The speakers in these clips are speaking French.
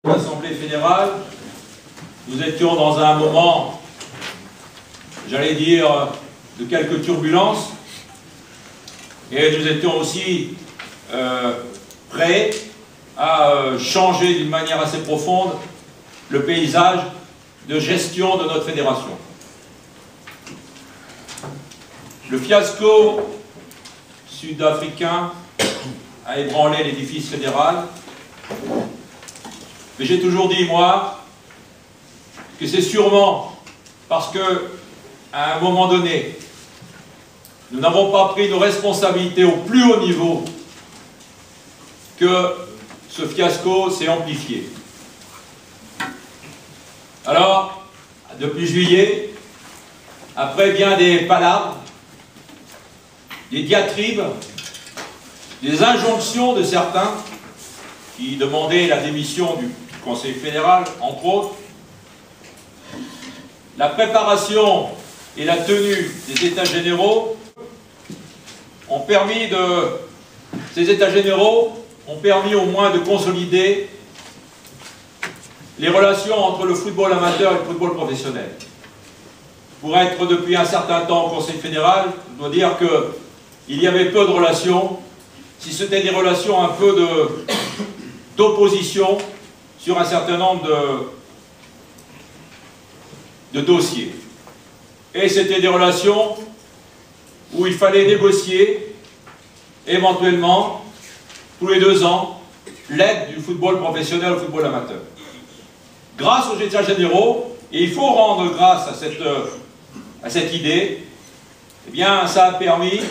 L'Assemblée fédérale, nous étions dans un moment, j'allais dire, de quelques turbulences, et nous étions aussi prêts à changer d'une manière assez profonde le paysage de gestion de notre fédération. Le fiasco sud-africain a ébranlé l'édifice fédéral, mais j'ai toujours dit, moi, que c'est sûrement parce que, à un moment donné, nous n'avons pas pris nos responsabilités au plus haut niveau que ce fiasco s'est amplifié. Alors, depuis juillet, après bien des palabres, des diatribes, des injonctions de certains qui demandaient la démission du Conseil fédéral, entre autres, la préparation et la tenue des États généraux ont permis ces États généraux ont permis au moins de consolider les relations entre le football amateur et le football professionnel. Pour être depuis un certain temps au Conseil fédéral, je dois dire qu'il y avait peu de relations, si c'était des relations un peu d'opposition sur un certain nombre de dossiers. Et c'était des relations où il fallait négocier, éventuellement, tous les 2 ans, l'aide du football professionnel au football amateur. Grâce aux États généraux, et il faut rendre grâce à cette idée, eh bien, ça a permis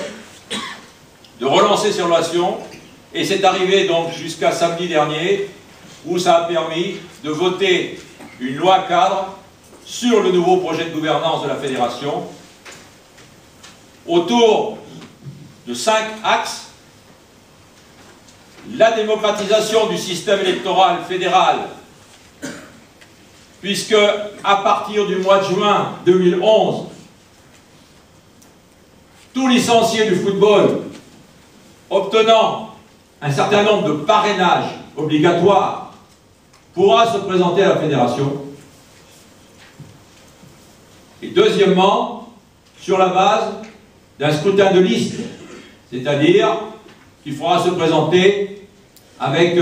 de relancer ces relations, et c'est arrivé donc jusqu'à samedi dernier, où ça a permis de voter une loi cadre sur le nouveau projet de gouvernance de la fédération, autour de 5 axes. La démocratisation du système électoral fédéral, puisque à partir du mois de juin 2011, tout licencié du football obtenant un certain nombre de parrainages obligatoires pourra se présenter à la fédération. Et deuxièmement, sur la base d'un scrutin de liste, c'est-à-dire qu'il faudra se présenter avec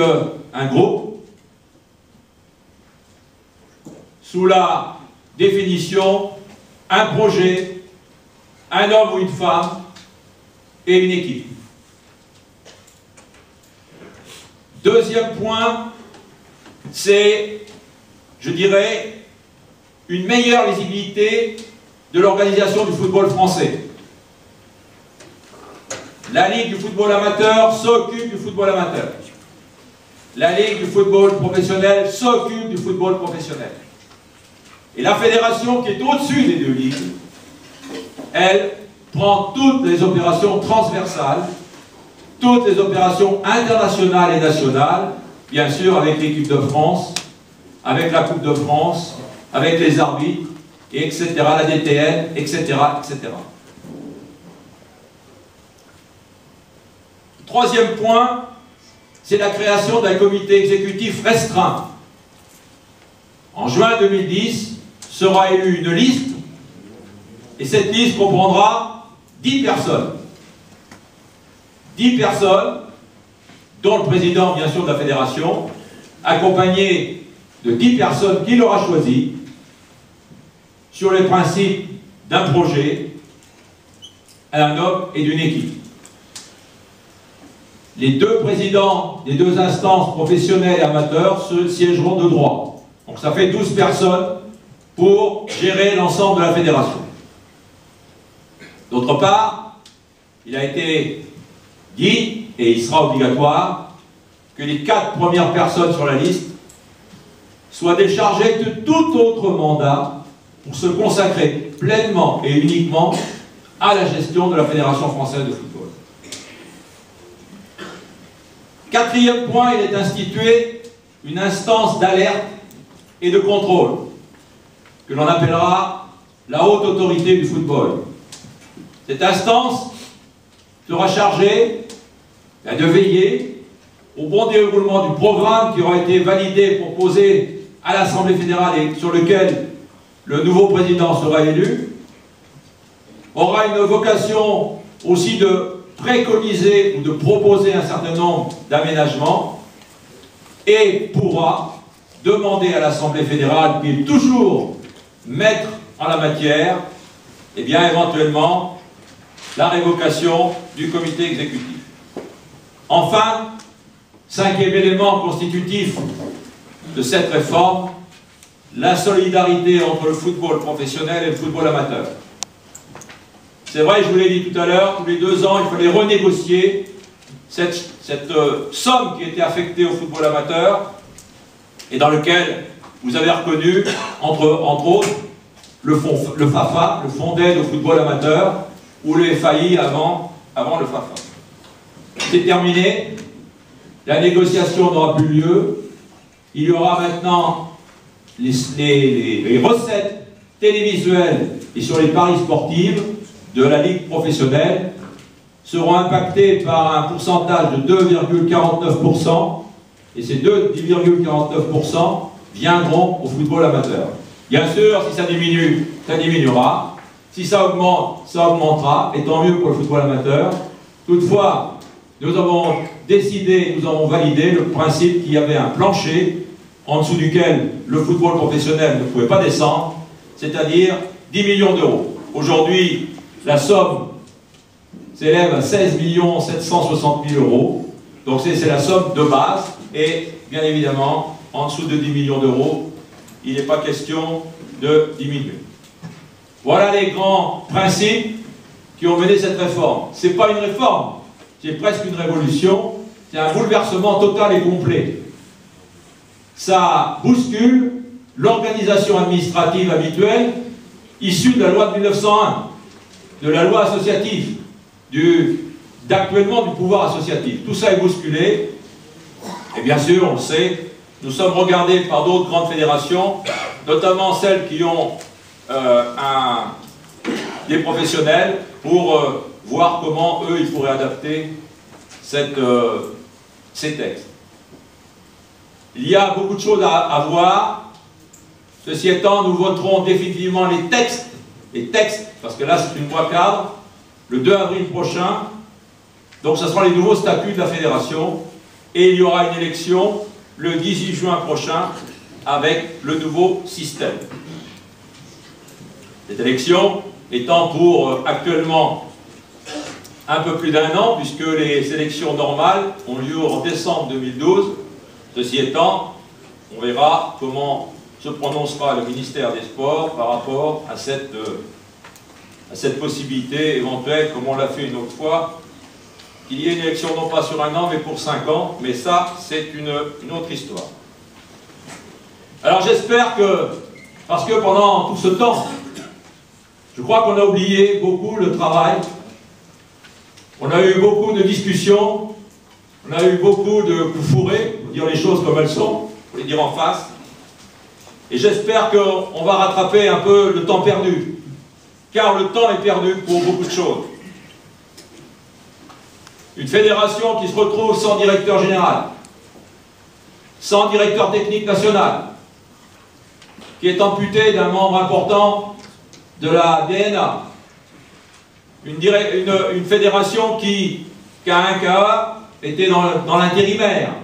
un groupe sous la définition un projet, un homme ou une femme et une équipe. Deuxième point, c'est, je dirais, une meilleure lisibilité de l'organisation du football français. La Ligue du football amateur s'occupe du football amateur. La Ligue du football professionnel s'occupe du football professionnel. Et la fédération, qui est au-dessus des 2 ligues, elle prend toutes les opérations transversales, toutes les opérations internationales et nationales, bien sûr avec l'équipe de France, avec la Coupe de France, avec les arbitres, etc., la DTN, etc., etc. Troisième point, c'est la création d'un comité exécutif restreint. En juin 2010, sera élue une liste, et cette liste comprendra 10 personnes. 10 personnes, dont le président, bien sûr, de la fédération, accompagné de 10 personnes qu'il aura choisies, sur les principes d'un projet, d'un homme et d'une équipe. Les 2 présidents des 2 instances professionnelles et amateurs se siégeront de droit. Donc ça fait 12 personnes pour gérer l'ensemble de la fédération. D'autre part, il a été dit, et il sera obligatoire, que les 4 premières personnes sur la liste soient déchargées de tout autre mandat pour se consacrer pleinement et uniquement à la gestion de la Fédération française de football. Quatrième point, il est institué une instance d'alerte et de contrôle, que l'on appellera la haute autorité du football. Cette instance sera chargée de veiller au bon déroulement du programme qui aura été validé, proposé à l'Assemblée fédérale et sur lequel le nouveau président sera élu, aura une vocation aussi de préconiser ou de proposer un certain nombre d'aménagements et pourra demander à l'Assemblée fédérale, qui est toujours maître en la matière, et bien éventuellement la révocation du comité exécutif. Enfin, cinquième élément constitutif de cette réforme, la solidarité entre le football professionnel et le football amateur. C'est vrai, je vous l'ai dit tout à l'heure, tous les 2 ans, il fallait renégocier cette somme qui était affectée au football amateur et dans lequel vous avez reconnu, entre autres, le FAFA, le Fonds d'aide au football amateur, ou le FAI avant le FAFA. C'est terminé, la négociation n'aura plus lieu, il y aura maintenant les recettes télévisuelles et sur les paris sportifs de la Ligue professionnelle seront impactées par un pourcentage de 2,49%, et ces 2,49% viendront au football amateur. Bien sûr, si ça diminue, ça diminuera. Si ça augmente, ça augmentera, et tant mieux pour le football amateur. Toutefois, nous avons décidé, nous avons validé le principe qu'il y avait un plancher en dessous duquel le football professionnel ne pouvait pas descendre, c'est-à-dire 10 millions d'euros. Aujourd'hui, la somme s'élève à 16 760 000 euros. Donc c'est la somme de base. Et bien évidemment, en dessous de 10 millions d'euros, il n'est pas question de diminuer. Voilà les grands principes qui ont mené cette réforme. Ce n'est pas une réforme, c'est presque une révolution. C'est un bouleversement total et complet. Ça bouscule l'organisation administrative habituelle issue de la loi de 1901, de la loi associative, d'actuellement du pouvoir associatif. Tout ça est bousculé, et bien sûr, on le sait, nous sommes regardés par d'autres grandes fédérations, notamment celles qui ont des professionnels, pour voir comment, eux, ils pourraient adapter ces textes. Il y a beaucoup de choses à voir. Ceci étant, nous voterons définitivement les textes, parce que là c'est une loi cadre, le 2 avril prochain. Donc ce seront les nouveaux statuts de la fédération. Et il y aura une élection le 18 juin prochain avec le nouveau système. Cette élection étant pour actuellement un peu plus d'1 an, puisque les élections normales ont lieu en décembre 2012. Ceci étant, on verra comment se prononcera le ministère des Sports par rapport à cette possibilité éventuelle, comme on l'a fait une autre fois, qu'il y ait une élection non pas sur 1 an, mais pour 5 ans, mais ça, c'est une autre histoire. Alors j'espère que, parce que pendant tout ce temps, je crois qu'on a oublié beaucoup le travail, on a eu beaucoup de discussions, on a eu beaucoup de coups fourrés, pour dire les choses comme elles sont, pour les dire en face. Et j'espère qu'on va rattraper un peu le temps perdu. Car le temps est perdu pour beaucoup de choses. Une fédération qui se retrouve sans directeur général, sans directeur technique national, qui est amputée d'un membre important de la DNA. Une fédération qui, K1, KA, était dans l'intérimaire.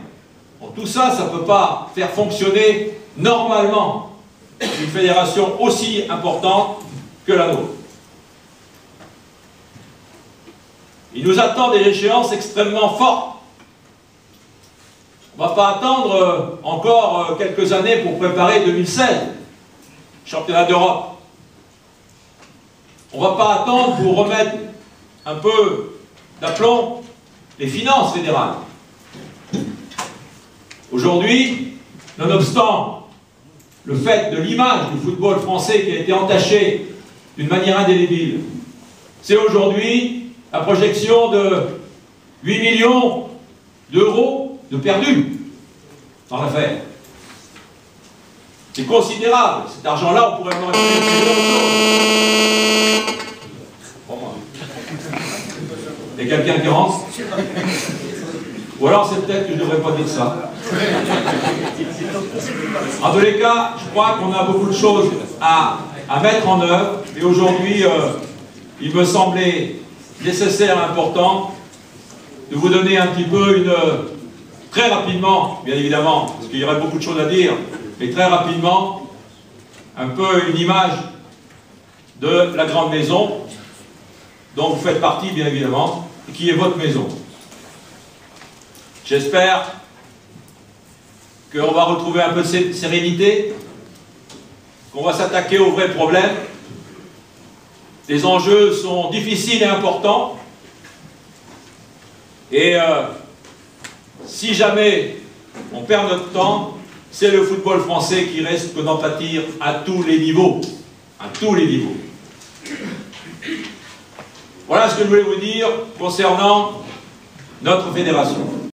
Bon, tout ça, ça ne peut pas faire fonctionner normalement une fédération aussi importante que la nôtre. Il nous attend des échéances extrêmement fortes. On ne va pas attendre encore quelques années pour préparer 2016, championnat d'Europe. On ne va pas attendre pour remettre un peu d'aplomb les finances fédérales. Aujourd'hui, nonobstant le fait de l'image du football français qui a été entachée d'une manière indélébile, c'est aujourd'hui la projection de 8 millions d'euros de perdus dans l'affaire. C'est considérable. Cet argent-là, on pourrait en avoir une chose. Bon, il y a quelqu'un qui rentre? Ou alors c'est peut-être que je ne devrais pas dire ça. En tous les cas, je crois qu'on a beaucoup de choses à mettre en œuvre. Et aujourd'hui, il me semblait nécessaire et important de vous donner un petit peu très rapidement, bien évidemment, parce qu'il y aurait beaucoup de choses à dire, mais très rapidement, un peu une image de la grande maison dont vous faites partie, bien évidemment, et qui est votre maison. J'espère qu'on va retrouver un peu de sérénité, qu'on va s'attaquer aux vrais problèmes. Les enjeux sont difficiles et importants. Et si jamais on perd notre temps, c'est le football français qui risque d'en pâtir à tous les niveaux. À tous les niveaux. Voilà ce que je voulais vous dire concernant notre fédération.